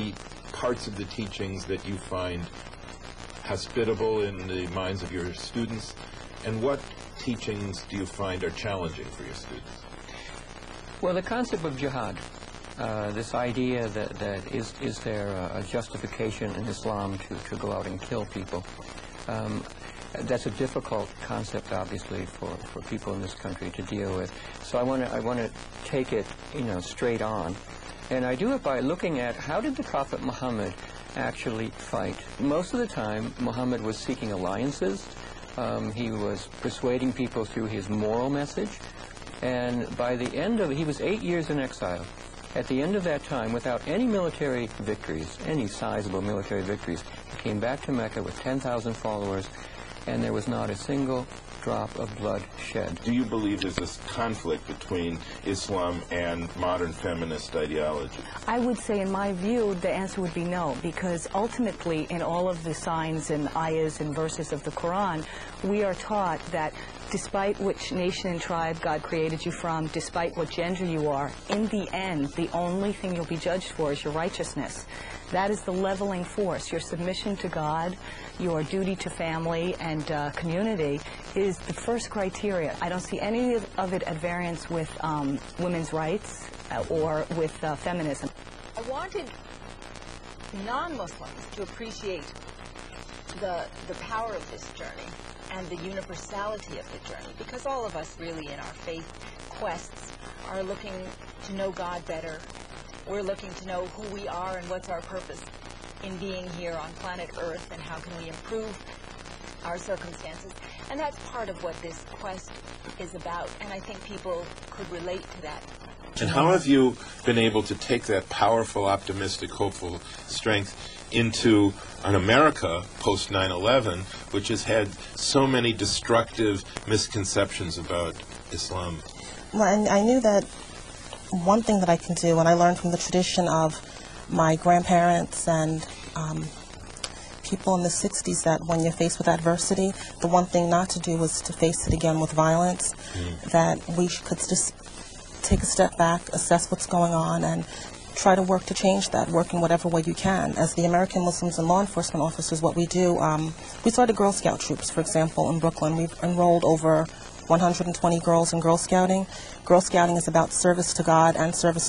the parts of the teachings that you find hospitable in the minds of your students, and what teachings do you find are challenging for your students? Well, the concept of jihad, this idea that is there a justification in Islam to go out and kill people, that's a difficult concept, obviously, for people in this country to deal with. So I want to take it, straight on, and I do it by looking at how did the Prophet Muhammad actually fight. Most of the time, Muhammad was seeking alliances. He was persuading people through his moral message, and by the end of it, he was 8 years in exile. At the end of that time, without any military victories, any sizable military victories, he came back to Mecca with 10,000 followers, and there was not a single drop of blood shed. Do you believe there's this conflict between Islam and modern feminist ideology? I would say, in my view, the answer would be no, because ultimately, in all of the signs and ayahs and verses of the Quran, we are taught that despite which nation and tribe God created you from, despite what gender you are, in the end, the only thing you'll be judged for is your righteousness. That is the leveling force. Your submission to God, your duty to family and community is the first criteria. I don't see any of it at variance with women's rights or with feminism. I wanted non-Muslims to appreciate the power of this journey and the universality of the journey, because all of us really in our faith quests are looking to know God better. We're looking to know who we are and what's our purpose in being here on planet Earth, and how can we improve our circumstances. And that's part of what this quest is about, and I think people could relate to that. And how have you been able to take that powerful, optimistic, hopeful strength into an America post 9/11, which has had so many destructive misconceptions about Islam? Well, I knew that one thing that I can do, and I learned from the tradition of my grandparents and people in the 60s, that when you're faced with adversity, the one thing not to do was to face it again with violence, that we could just take a step back, assess what's going on, and try to work to change that, work in whatever way you can. As the American Muslims and law enforcement officers, what we do, we started Girl Scout troops, for example, in Brooklyn. We've enrolled over 120 girls in Girl Scouting. Girl Scouting is about service to God and service to